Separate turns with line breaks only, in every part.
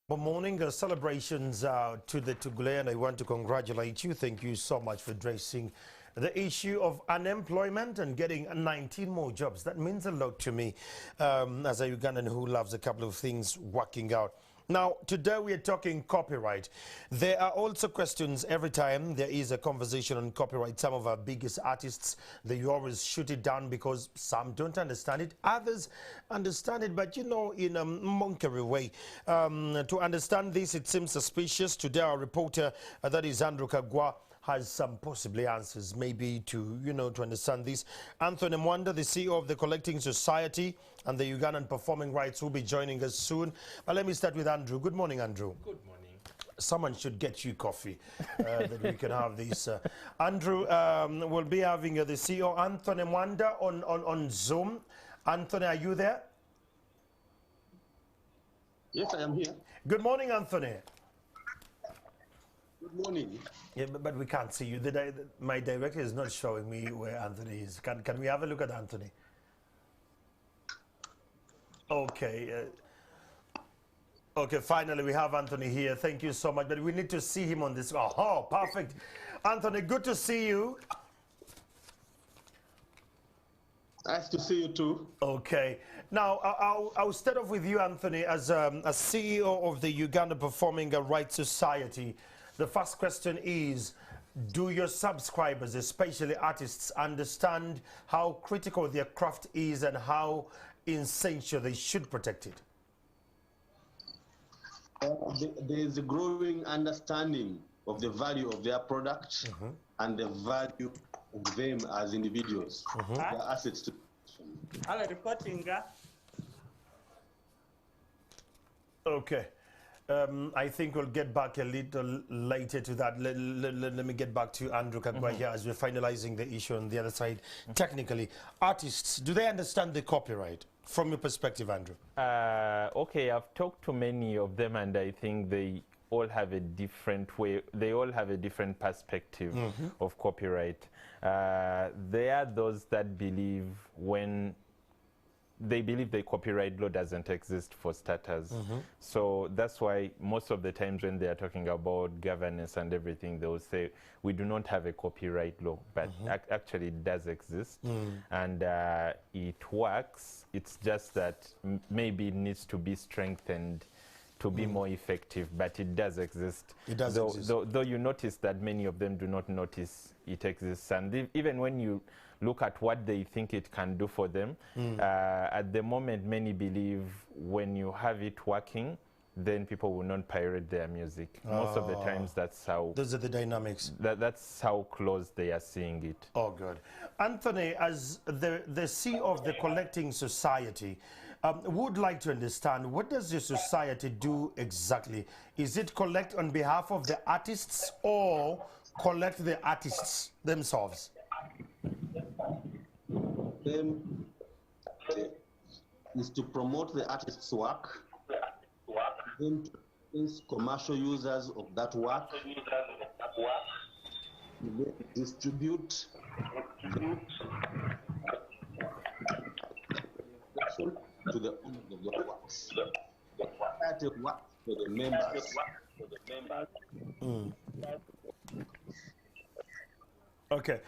Good morning. Celebrations to the Tugule, and I want to congratulate you. Thank you so much for addressing the issue of unemployment and getting 19 more jobs. That means a lot to me as a Ugandan who loves a couple of things working out. Now, today we are talking copyright. There are also questions every time there is a conversation on copyright. Some of our biggest artists, they always shoot it down because some don't understand it. Others understand it, but you know, in a monkery way. To understand this, it seems suspicious. Today, our reporter, that is Andrew Kagwa, has some possibly answers maybe to, to understand this. Anthony Mwanda, the CEO of the Collecting Society and the Ugandan Performing Rights, will be joining us soon. But let me start with Andrew. Good morning, Andrew.
Good morning.
Someone should get you coffee that we can have this. Andrew, we'll be having the CEO, Anthony Mwanda, on Zoom. Anthony, are you there?
Yes, I am here.
Good morning, Anthony.
Good morning.
Yeah, but we can't see you. My director is not showing me where Anthony is. Can we have a look at Anthony? Okay. Okay, finally we have Anthony here. Thank you so much. But we need to see him on this. Oh, perfect. Anthony, good to see you.
Nice to see you too.
Okay. Now, I'll start off with you, Anthony, as CEO of the Uganda Performing Rights Society. The first question is, do your subscribers, especially artists, understand how critical their craft is and how essential they should protect it?
There is a growing understanding of the value of their product and the value of them as individuals, their assets to.
Hello, reporting.
Okay. I think we'll get back a little later to that. Let me get back to Andrew Kagwa here as we're finalizing the issue on the other side. Technically, artists, do they understand the copyright? From your perspective, Andrew.
Okay, I've talked to many of them, and I think they all have a different way. They all have a different perspective of copyright. There are those that believe the copyright law doesn't exist for starters. So that's why most of the times when they are talking about governance and everything, they will say, we do not have a copyright law, but actually it does exist. And it works. It's just that maybe it needs to be strengthened to be more effective, but it does exist.
It does exist.
Though you notice that many of them do not notice it exists. And even when you look at what they think it can do for them, at the moment many believe when you have it working, then people will not pirate their music. Most of the times that's how...
Those are the dynamics.
That's how close they are seeing it.
Oh, good. Anthony, as the CEO of the Collecting Society, would like to understand, what does the society do exactly? Is it collect on behalf of the artists or collect the artists themselves?
Is to promote the artist's work, then to influence commercial users of that work, distribute to the owners of the works. That work for the members.
Okay.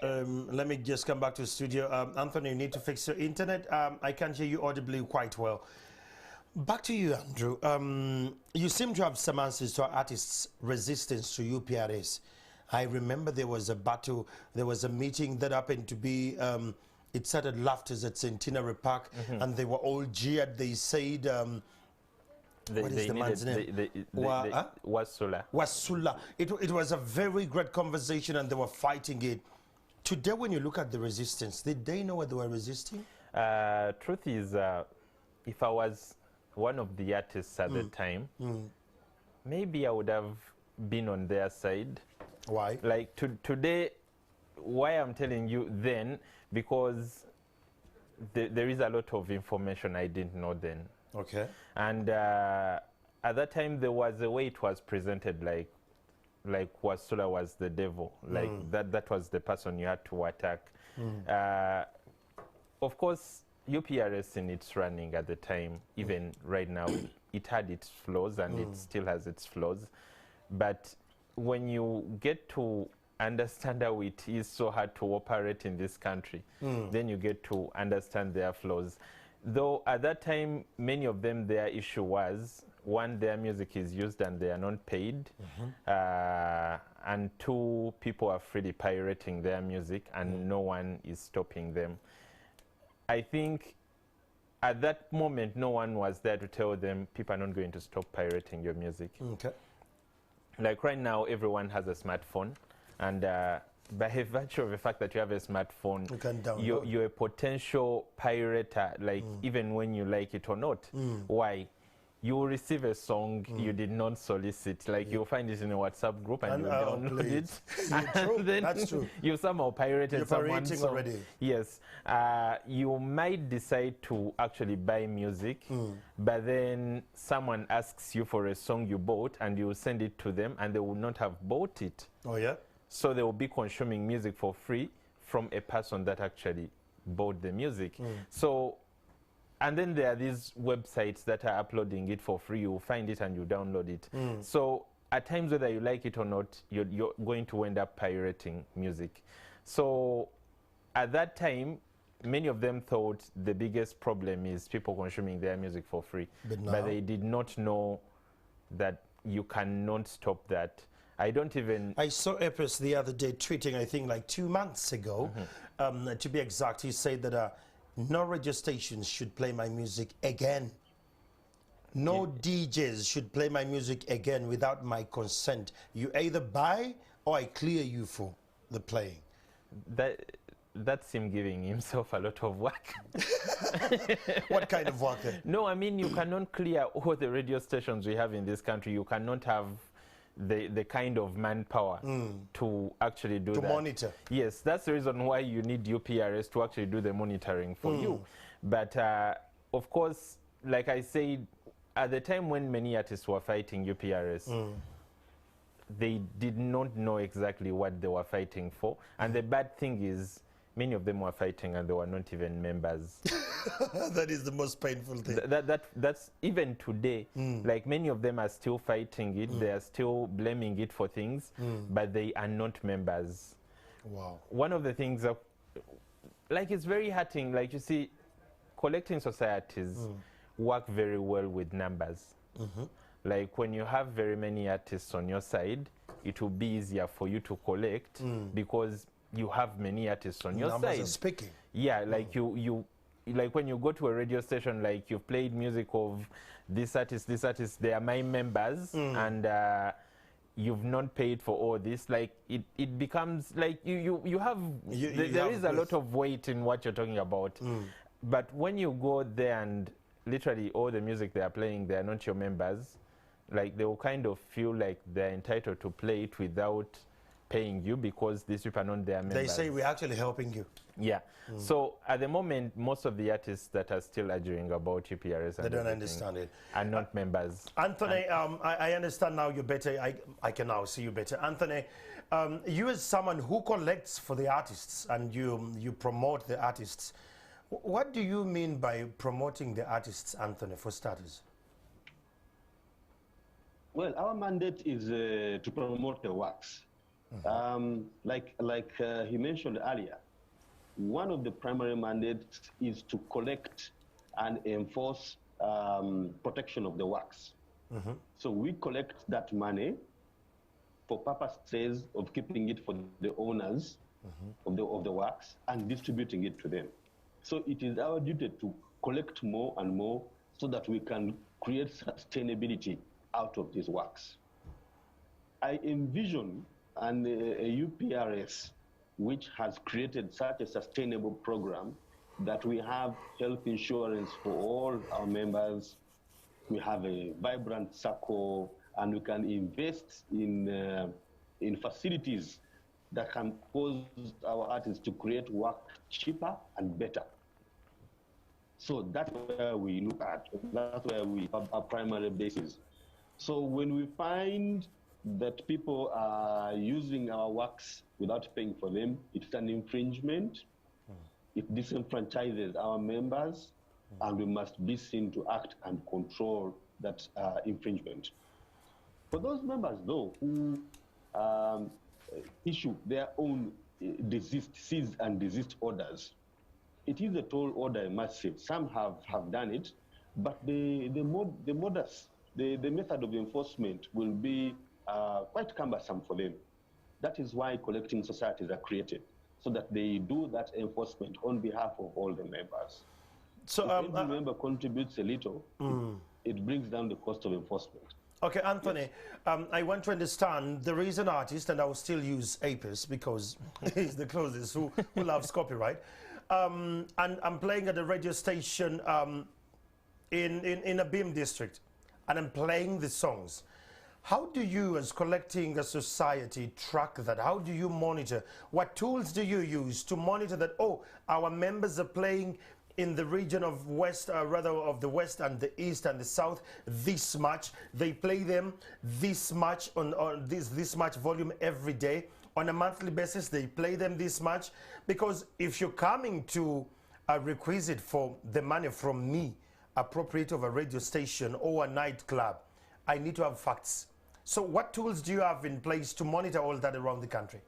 Let me just come back to the studio. Anthony, you need to fix your internet. I can't hear you audibly quite well. Back to you, Andrew. You seem to have some answers to our artists' resistance to UPRS. I remember there was a battle, there was a meeting that happened to be, it started laughters at Centenary Park, and they were all jeered. They said, what is the man's name?
Wasula.
Wasula. It was a very great conversation, and they were fighting it. Today, when you look at the resistance, did they know what they were resisting?
Truth is, if I was one of the artists at the time, maybe I would have been on their side.
Why?
Like today, why I'm telling you then, because there is a lot of information I didn't know then.
Okay.
And at that time, there was a way it was presented, like Wasula was the devil, like that was the person you had to attack. Of course, UPRS in its running at the time, even right now, it had its flaws and it still has its flaws. But when you get to understand how it is so hard to operate in this country, then you get to understand their flaws. Though at that time, many of them, their issue was, one, their music is used and they are not paid. And two, people are freely pirating their music and no one is stopping them. I think at that moment, no one was there to tell them, people are not going to stop pirating your music.
Okay.
Like right now, everyone has a smartphone, and by virtue of the fact that you have a smartphone,
you can download.
You're a potential pirater, like even when you like it or not. Why? You will receive a song you did not solicit. Like you'll find it in a WhatsApp group and you download it.
True.
Then
That's true.
You somehow pirated someone's song.
Already.
Yes. You might decide to actually buy music, but then someone asks you for a song you bought and you send it to them and they will not have bought it.
Oh, yeah?
So they will be consuming music for free from a person that actually bought the music. So, and then there are these websites that are uploading it for free. You find it and you download it. So at times, whether you like it or not, you're going to end up pirating music. So at that time, many of them thought the biggest problem is people consuming their music for free. But they did not know that you cannot stop that. I saw Epis the other day tweeting, I think like 2 months ago, to be exact. He said that no radio stations should play my music again. No DJs should play my music again without my consent. You either buy or I clear you for the playing. That's him giving himself a lot of work.
What kind of work then?
No, I mean, you cannot clear all the radio stations we have in this country. You cannot have the kind of manpower to actually do that. To
monitor.
Yes, that's the reason why you need UPRS to actually do the monitoring for you. But of course, like I said, at the time when many artists were fighting UPRS, they did not know exactly what they were fighting for. And the bad thing is, many of them were fighting and they were not even members.
That is the most painful thing.
That's even today, like many of them are still fighting it. They are still blaming it for things, but they are not members.
Wow.
One of the things that, like, it's very hurting. Like, you see, collecting societies work very well with numbers. Like, when you have very many artists on your side, it will be easier for you to collect because you have many artists on your
numbers
side.
Are speaking.
Yeah, like like when you go to a radio station, like you've played music of this artist, they are my members, and you've not paid for all this. Like it becomes like you have there is a lot of weight in what you're talking about. But when you go there and literally all the music they are playing, they are not your members, like they will kind of feel like they're entitled to play it without paying you because these people are not their members.
They say we're actually helping you.
Yeah. So at the moment, most of the artists that are still arguing about UPRS
they don't understand it.
Are not members.
Anthony, I understand now you better. I can now see you better. Anthony, you as someone who collects for the artists and you promote the artists, what do you mean by promoting the artists, Anthony, for starters?
Well, our mandate is to promote the works. Like he mentioned earlier, one of the primary mandates is to collect and enforce protection of the works. So we collect that money for purposes of keeping it for the owners of the works and distributing it to them. So it is our duty to collect more and more so that we can create sustainability out of these works. I envision a UPRS which has created such a sustainable program that we have health insurance for all our members, we have a vibrant circle, and we can invest in facilities that can cause our artists to create work cheaper and better. So that's where we look at, that's where we have our primary basis. So when we find that people are using our works without paying for them, it's an infringement. it disenfranchises our members, and we must be seen to act and control that infringement. For those members, though, who issue their own cease and desist orders, it is a tall order, I must say. Some have done it, but the method of enforcement will be quite cumbersome for them. That is why collecting societies are created, so that they do that enforcement on behalf of all the members. So if every member contributes a little, it brings down the cost of enforcement.
Okay, Anthony, yes. I want to understand, there is an artist, and I will still use Apis because he's the closest, who loves copyright. And I'm playing at a radio station in a BIM district, and I'm playing the songs. How do you, as collecting a society, track that? How do you monitor? What tools do you use to monitor that, oh, our members are playing in the region of West, rather of the West and the East and the South this much, they play them this much on this much volume every day? On a monthly basis, they play them this much? Because if you're coming to a requisite for the money from me, appropriate of a radio station or a nightclub, I need to have facts. So what tools do you have in place to monitor all that around the country?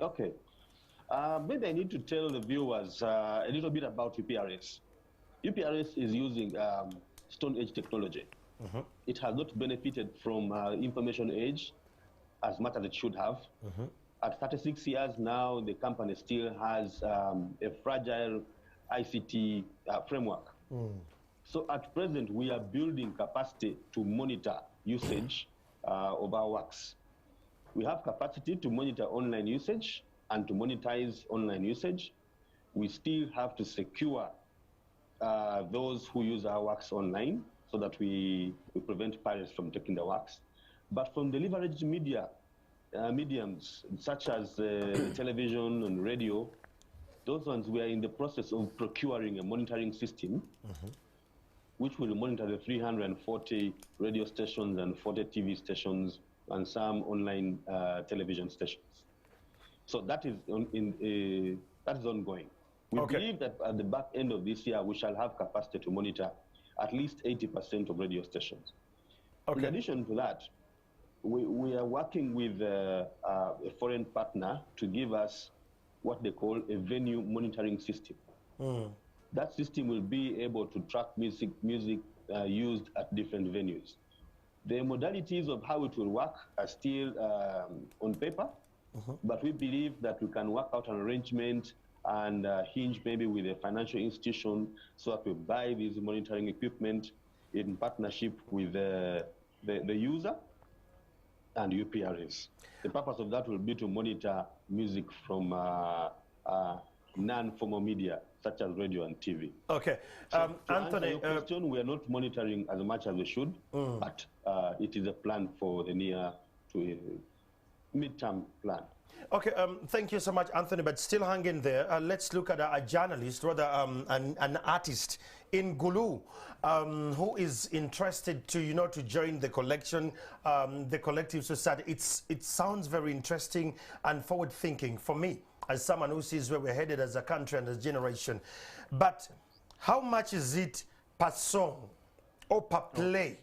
Okay. Maybe I need to tell the viewers a little bit about UPRS. UPRS is using Stone Age technology. It has not benefited from information age as much as it should have. At 36 years now, the company still has a fragile ICT framework. So at present, we are building capacity to monitor usage of our works. We have capacity to monitor online usage and to monetize online usage. We still have to secure those who use our works online so that we prevent pirates from taking the works. But from the leveraged media, mediums such as television and radio, those ones we are in the process of procuring a monitoring system which will monitor the 340 radio stations and 40 TV stations and some online television stations. So that is that is ongoing. We believe that at the back end of this year, we shall have capacity to monitor at least 80% of radio stations. In addition to that, we are working with a foreign partner to give us what they call a venue monitoring system. That system will be able to track music used at different venues. The modalities of how it will work are still on paper, but we believe that we can work out an arrangement and hinge maybe with a financial institution so that we buy this monitoring equipment in partnership with the user and UPRS. The purpose of that will be to monitor music from non-formal media such as radio and TV. Okay, so to Anthony, answer your question, we are not monitoring as much as we should, but it is a plan for the near to midterm plan.
Okay, thank you so much, Anthony, but still hang in there. Let's look at a journalist, rather an artist in Gulu, who is interested to, to join the collection, the collective society. It sounds very interesting and forward-thinking for me, as someone who sees where we're headed as a country and as a generation. But how much is it per song or per play?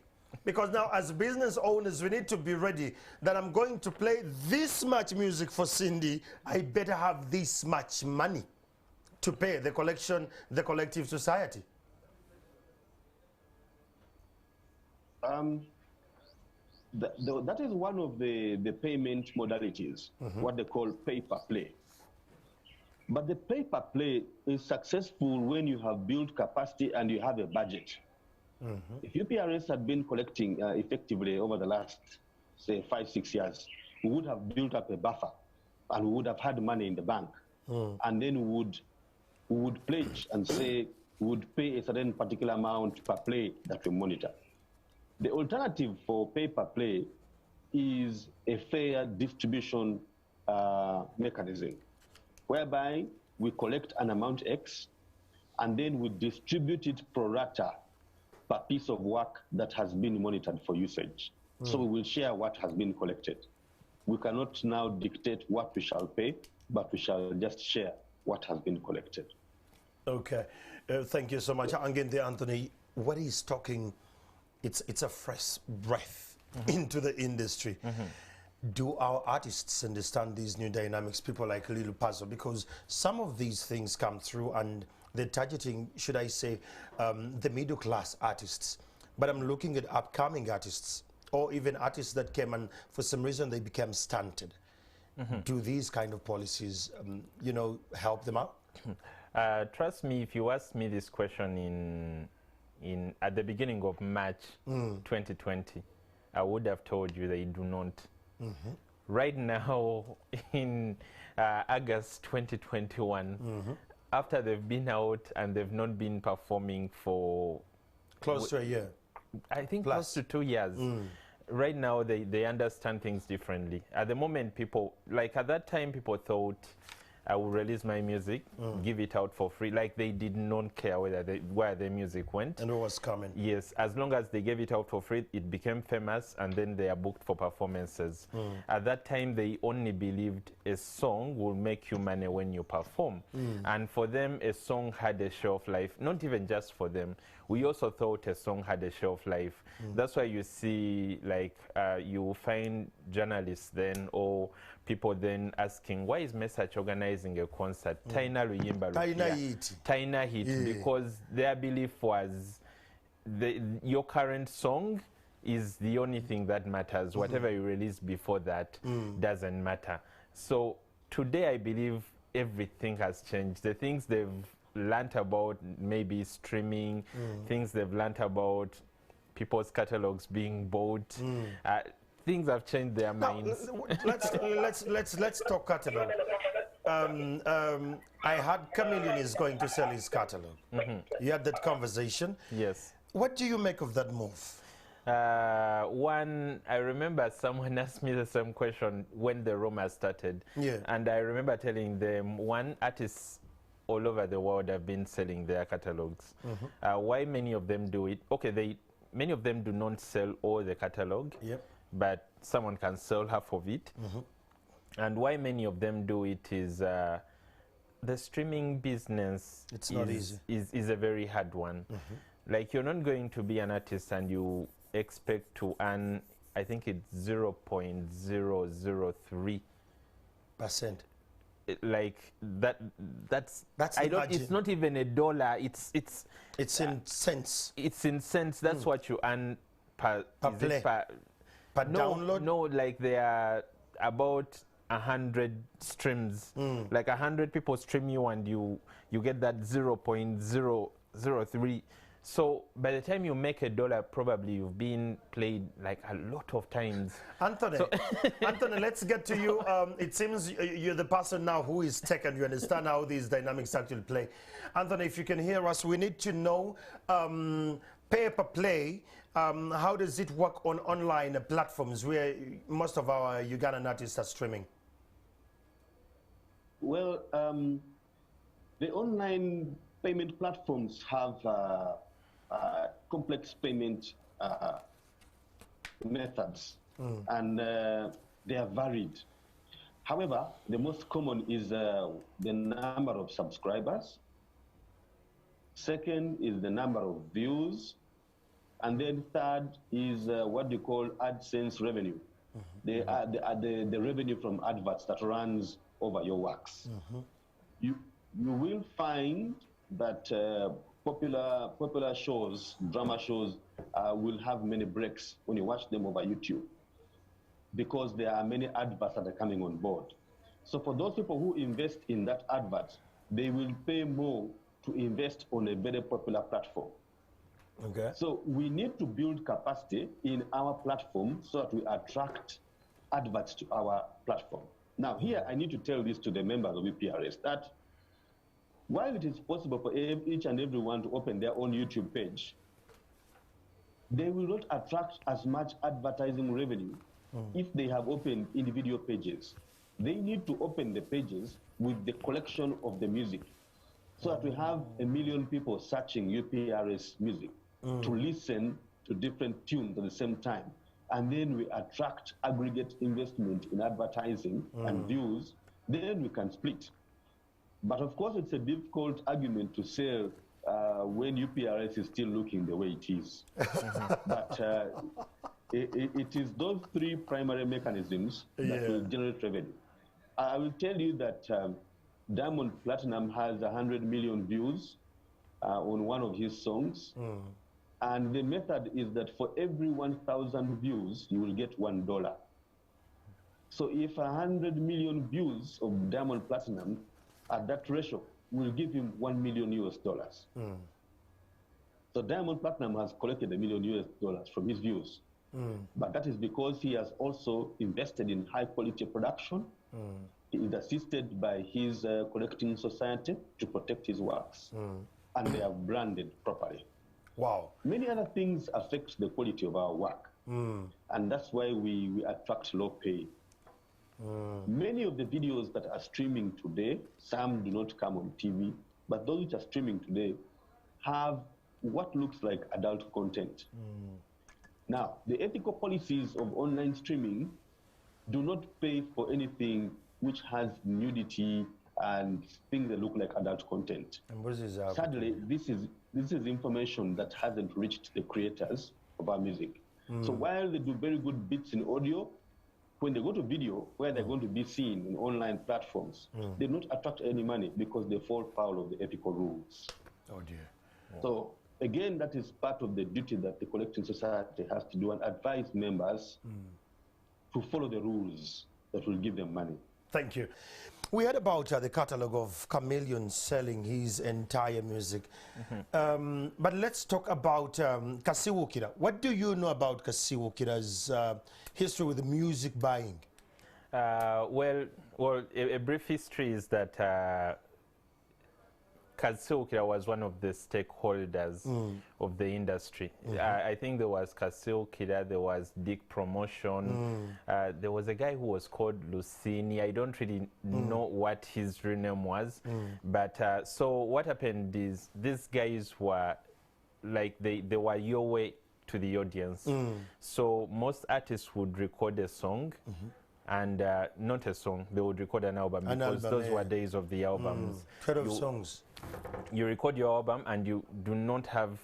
Because now, as business owners, we need to be ready that I'm going to play this much music for Cindy. I better have this much money to pay the collection, the collective society.
That is one of the payment modalities, what they call pay-per-play. But the pay-per-play is successful when you have built capacity and you have a budget. If UPRS had been collecting effectively over the last, say, 5-6 years, we would have built up a buffer and we would have had money in the bank. And then we would pledge and say we would pay a certain particular amount per play that we monitor. The alternative for pay-per-play is a fair distribution mechanism, whereby we collect an amount X and then we distribute it pro rata per piece of work that has been monitored for usage. So we will share what has been collected. we cannot now dictate what we shall pay, but we shall just share what has been collected.
Okay, thank you so much. Angende Anthony, what he's talking, it's a fresh breath into the industry. Do our artists understand these new dynamics, people like Lil Pazo? Because some of these things come through and they're targeting, should I say, the middle class artists. But I'm looking at upcoming artists, or even artists that came and for some reason they became stunted. Do these kind of policies, you know, help them out?
Trust me, if you asked me this question at the beginning of March 2020, I would have told you they do not. Right now, in August 2021, after they've been out and they've not been performing for
close to a year,
I think
plus.
close to 2 years. Right now, they understand things differently. At the moment, people, like at that time, people thought I will release my music, give it out for free. Like they did not care where their music went.
And it was coming.
Yes, as long as they gave it out for free, it became famous, and then they are booked for performances. At that time, they only believed a song will make you money when you perform. And for them, a song had a shelf life, not even just for them. We also thought a song had a shelf life. That's why you see, like, you find journalists then, or people then asking, why is Message organizing a concert? Taina Luyimba Rukia. Taina Hit. Because their belief was your current song is the only thing that matters. Whatever you release before that doesn't matter. So today I believe everything has changed. The things they've learned about maybe streaming, things they've learned about people's catalogs being bought, things have changed their minds.
Let's talk catalog. I heard Chameleon is going to sell his catalog. You had that conversation.
Yes.
What do you make of that move?
One, I remember someone asked me the same question when the rumors started. And I remember telling them, one, artists all over the world have been selling their catalogs. Why many of them do it? Okay, many of them do not sell all the catalog. But someone can sell half of it. And why many of them do it is the streaming business is a very hard one. Like, you're not going to be an artist and you expect to earn, I think it's 0.003%. Like that's I don't, it's not even a dollar, it's
in cents.
It's in cents. That's what you earn per
play. Per download?
No, like there are about 100 streams. Like 100 people stream you and you get that 0.003. So by the time you make $1, probably you've been played like a lot of times.
Anthony, Anthony, let's get to you. It seems you're the person now who is tech and you understand how these dynamics actually play. Anthony, if you can hear us, we need to know pay-per-play. How does it work on online platforms where most of our Ugandan artists are streaming?
Well, the online payment platforms have complex payment methods, and they are varied. However, the most common is the number of subscribers. Second is the number of views. And then third is what they call AdSense revenue, the revenue from adverts that runs over your works. You will find that popular shows, drama shows, will have many breaks when you watch them over YouTube, because there are many adverts that are coming on board. So for those people who invest in that advert, they will pay more to invest on a very popular platform. So we need to build capacity in our platform so that we attract adverts to our platform. Now here, I need to tell this to the members of EPRS that while it is possible for each and everyone to open their own YouTube page, they will not attract as much advertising revenue if they have opened individual pages. They need to open the pages with the collection of the music so that we have 1 million people searching UPRS music to listen to different tunes at the same time. and then we attract aggregate investment in advertising and views, then we can split. But of course, it's a difficult argument to sell when UPRS is still looking the way it is. But it is those three primary mechanisms that will generate revenue. I will tell you that Diamond Platinum has 100 million views on one of his songs. And the method is that for every 1,000 views, you will get $1. So if 100 million views of Diamond Platinum at that ratio will give him $1 million US. So Diamond Platinum has collected $1 million US from his views. But that is because he has also invested in high quality production. He is assisted by his collecting society to protect his works. And they are branded properly.
Wow.
Many other things affect the quality of our work. And that's why we attract low pay. Many of the videos that are streaming today, some do not come on TV, but those which are streaming today have what looks like adult content. Now, the ethical policies of online streaming do not pay for anything which has nudity and things that look like adult content.
And what is that?
Sadly, this is information that hasn't reached the creators of our music. So while they do very good bits in audio, when they go to video, where they're going to be seen in online platforms, they don't attract any money because they fall foul of the ethical rules.
Oh dear.
So again, that is part of the duty that the collecting society has to do and advise members to follow the rules that will give them money.
Thank you. We heard about the catalog of Chameleon selling his entire music. But let's talk about Kasiwukira. What do you know about Kasiwukira's history with music buying?
Well, a brief history is that Kasiwukira was one of the stakeholders of the industry. I think there was Kasiwukira, there was Dick Promotion, there was a guy who was called Lucini. I don't really know what his real name was, but so what happened is these guys were like, they were your way to the audience. So most artists would record a song, and not a song, they would record an album, because those were days of the albums.
12 songs.
You record your album and you do not have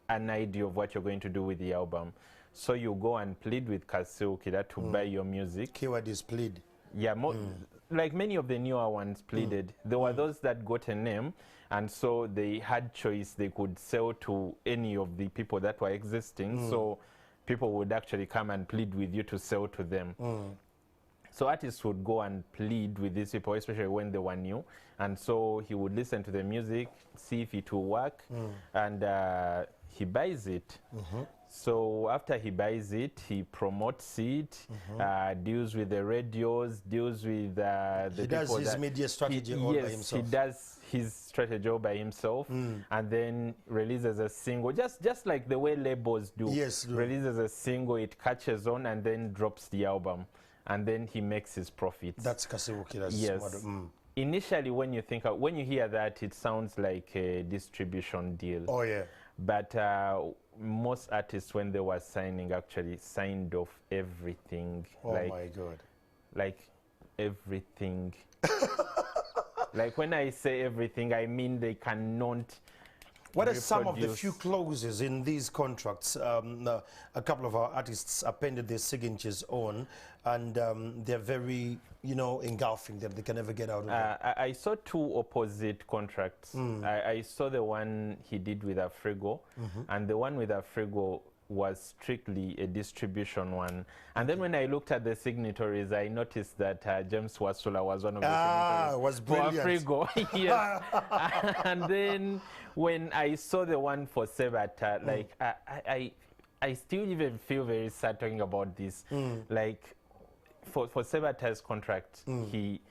an idea of what you're going to do with the album. So you go and plead with Kasiwukira to buy your music.
Keyword is plead.
Yeah, like many of the newer ones pleaded. There were those that got a name, and so they had choice. They could sell to any of the people that were existing. So people would actually come and plead with you to sell to them. So artists would go and plead with these people, especially when they were new. And so he would listen to the music, see if it will work, and he buys it. So after he buys it, he promotes it, deals with the radios, deals with the
He does his media strategy all by himself.
He does his strategy all by himself, and then releases a single, just like the way labels do.
Yes,
releases a single, it catches on, and then drops the album. And then he makes his profits.
That's Kasiwukira's model.
Initially, when you hear that, it sounds like a distribution deal.
Oh yeah.
But most artists, when they were signing, actually signed off everything.
Oh my God.
Like everything. Like when I say everything, I mean they cannot.
What are some of the few clauses in these contracts? A couple of our artists appended their signatures on, and they're very, engulfing them. They can never get out of it.
I saw two opposite contracts. I saw the one he did with Afrigo, and the one with Afrigo was strictly a distribution one. And then when I looked at the signatories, I noticed that James Wasula was one of the signatories.
Was brilliant.
For Afrigo, yes. And then when I saw the one for Sebata, like I still even feel very sad talking about this. Like for Sebata's contract, he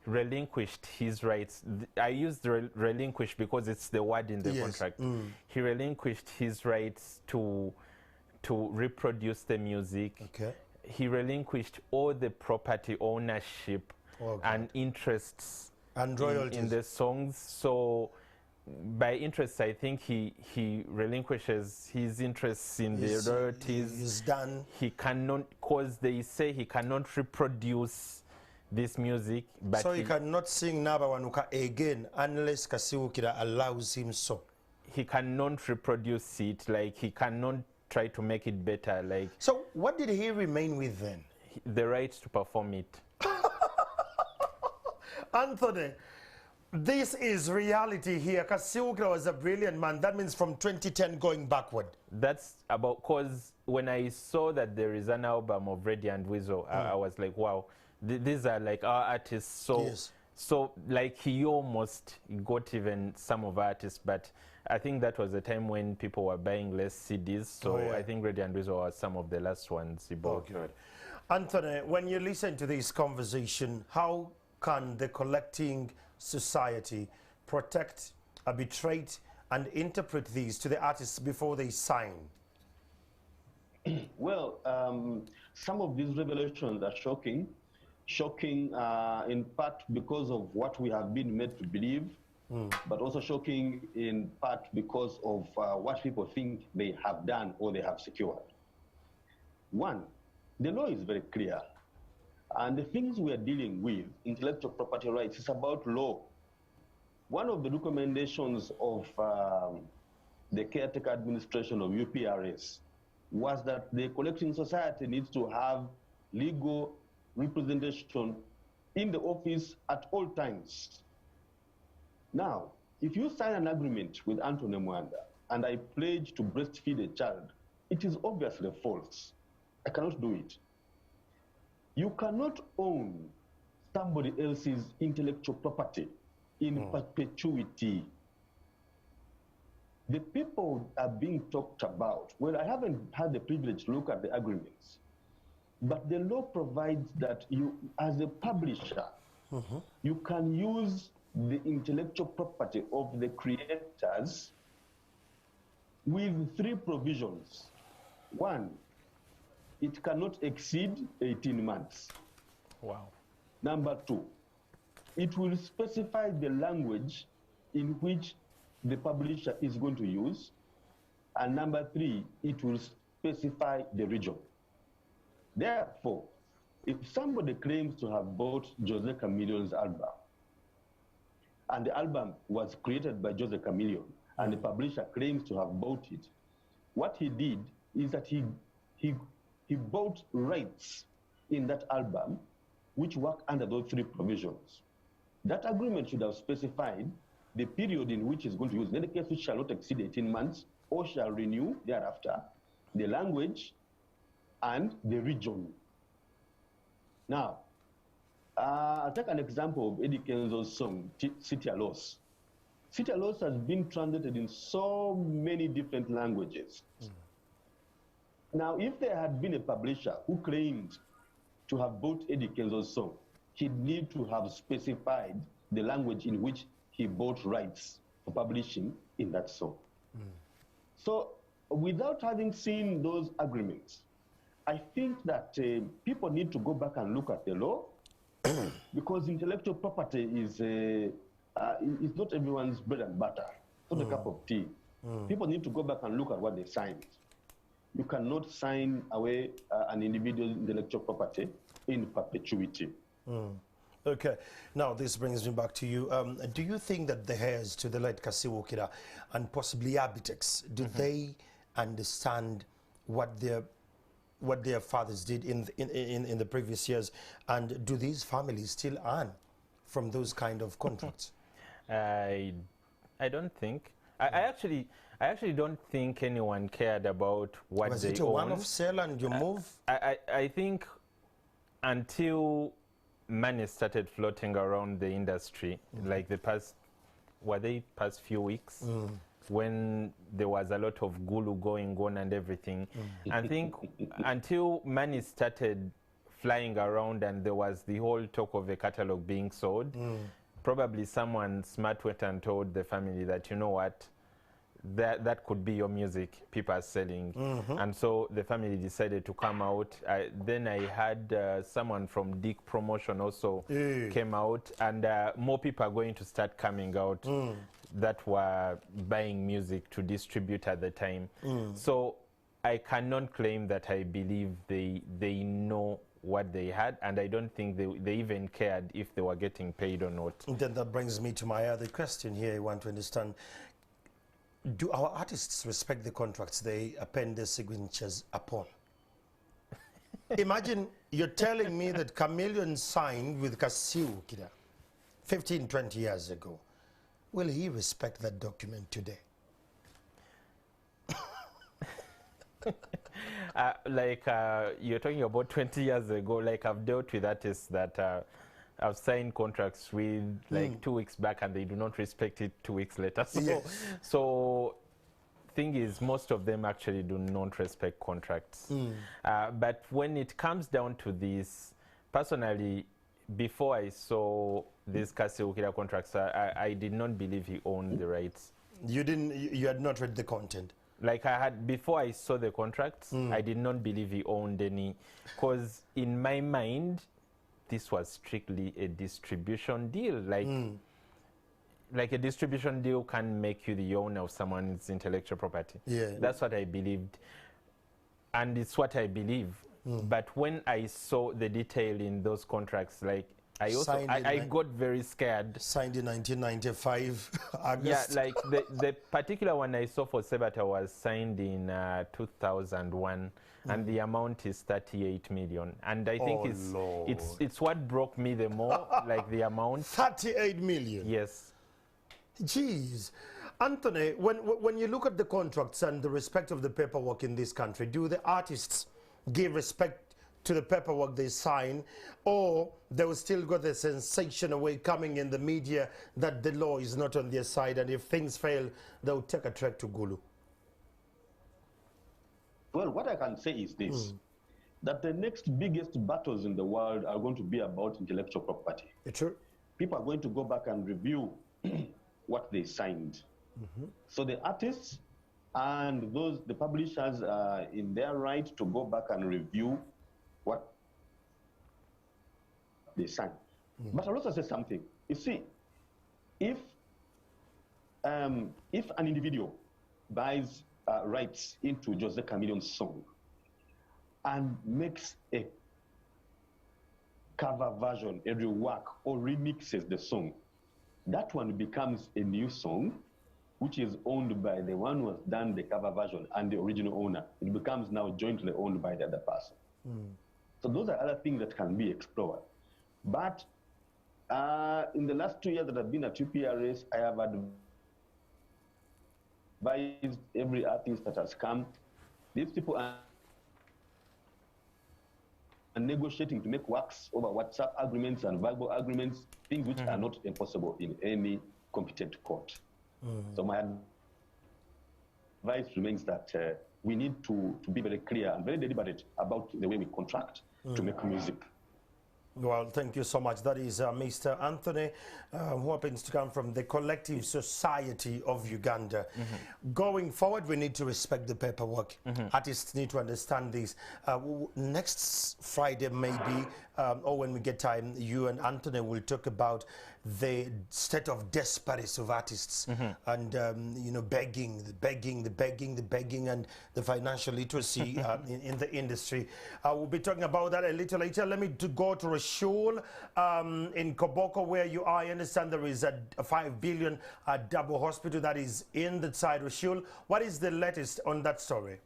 relinquished his rights. I used relinquish because it's the word in the contract. He relinquished his rights to reproduce the music.
Okay.
He relinquished all the property ownership and interests
and royalties
in the songs. So by interest, I think he relinquishes his interests in the royalties.
He's done.
He cannot, because they say he cannot reproduce this music. But
so he cannot sing Naba Wanuka again unless Kasiwukira allows him so.
He cannot reproduce it, like he cannot try to make it better. Like.
So what did he remain with then?
The right to perform it.
Anthony, this is reality here. Kasiwukira was a brilliant man. That means from 2010 going backward.
That's about, because when I saw that there is an album of Reddy and Weasel, I was like, wow, these are like our artists. So,
yes.
So like he almost got even some of our artists, but I think that was a time when people were buying less CDs. So I think Reddy and Weasel are some of the last ones he bought.
Okay. Anthony, when you listen to this conversation, how can the collecting society protect, arbitrate, and interpret these to the artists before they sign?
Well, some of these revelations are shocking. Shocking in part because of what we have been made to believe, but also shocking in part because of what people think they have done or they have secured. One, the law is very clear. And the things we are dealing with, intellectual property rights, is about law. One of the recommendations of the caretaker administration of UPRS was that the collecting society needs to have legal representation in the office at all times. Now, if you sign an agreement with Anthony Mwanda and I pledge to breastfeed a child, it is obviously false. I cannot do it. You cannot own somebody else's intellectual property in perpetuity. The people are being talked about. Well, I haven't had the privilege to look at the agreements, but the law provides that you, as a publisher, you can use the intellectual property of the creators with 3 provisions. One, it cannot exceed 18 months.
Wow.
Number 2, it will specify the language in which the publisher is going to use. And number 3, it will specify the region. Therefore, if somebody claims to have bought Jose Chameleon's album, and the album was created by Jose Chameleon, and the publisher claims to have bought it, what he did is that he bought rights in that album which work under those 3 provisions. That agreement should have specified the period in which he's going to use, in any case which shall not exceed 18 months, or shall renew thereafter, the language and the region. Now, I'll take an example of Eddie Kenzo's song, City Alos. City Alos has been translated in so many different languages. Now, if there had been a publisher who claimed to have bought Eddie Kenzo's song, he'd need to have specified the language in which he bought rights for publishing in that song. So, without having seen those agreements, I think that people need to go back and look at the law, because intellectual property is not everyone's bread and butter, not a cup of tea. People need to go back and look at what they signed. You cannot sign away an individual's intellectual property in perpetuity.
Okay, now this brings me back to you. Do you think that the heirs to the late Kasiwukira and possibly Abitex, do they understand what their fathers did in the previous years, and do these families still earn from those kind of contracts?
I don't think. I actually don't think anyone cared about what
Was
they
it a
owned.
one-off sale and you move?
I think until money started floating around the industry, like the past few weeks, when there was a lot of gulu going on and everything. I think until money started flying around and there was the whole talk of a catalog being sold, probably someone smart went and told the family that, you know what, that could be your music people are selling. And so the family decided to come out. Then I had someone from Dick Promotion also came out, and more people are going to start coming out. that were buying music to distribute at the time. So I cannot claim that I believe they know what they had, and I don't think they even cared if they were getting paid or not.
Then that brings me to my other question here. I want to understand, do our artists respect the contracts they append their signatures upon? Imagine you're telling me that Chameleon signed with Kasiukira 15, 20 years ago. Will he respect that document today?
You're talking about 20 years ago, like I've dealt with artists that I've signed contracts with 2 weeks back and they do not respect it 2 weeks later. So,
Yes.
so thing is, most of them actually do not respect contracts. But when it comes down to this, personally, before I saw these Kasiukira contracts, I did not believe he owned the rights.
You had not read the content?
Like before I saw the contracts, I did not believe he owned any, because in my mind, this was strictly a distribution deal. Like a distribution deal can make you the owner of someone's intellectual property.
Yeah.
That's what I believed, and it's what I believe. But when I saw the detail in those contracts, like I got very scared.
Signed in 1995, August.
Yeah, like the particular one I saw for Sebata was signed in 2001, and the amount is 38 million. And I think it's what broke me the more, like the amount.
38 million?
Yes.
Jeez. Anthony, when you look at the contracts and the respect of the paperwork in this country, do the artists give respect to the paperwork they sign, or they will still got the sensation away coming in the media that the law is not on their side, and if things fail, they'll take a trek to Gulu?
Well, what I can say is this, that the next biggest battles in the world are going to be about intellectual property.
True.
People are going to go back and review what they signed. So the artists and the publishers are in their right to go back and review what they signed. But I'll also say something. You see, if an individual buys rights into Jose Chameleon's song and makes a cover version, a rework, or remixes the song, that one becomes a new song, which is owned by the one who has done the cover version and the original owner. It becomes now jointly owned by the other person. So those are other things that can be explored. But in the last 2 years that I've been at UPRS, I have advised every artist that has come. These people are negotiating to make works over WhatsApp agreements and verbal agreements, things which are not enforceable in any competent court. So my advice remains that we need to be very clear and very deliberate about the way we contract to make music.
Well, thank you so much. That is Mr. Anthony, who happens to come from the Collective Society of Uganda. Going forward, we need to respect the paperwork. Artists need to understand this. Next Friday, maybe, or when we get time, you and Anthony will talk about the state of desperation of artists and, you know, begging, and the financial literacy in the industry. We'll be talking about that a little later. Let me go to Rashul in Koboko, where you are. I understand there is a 5 billion double hospital that is in the side. Rashul, what is the latest on that story?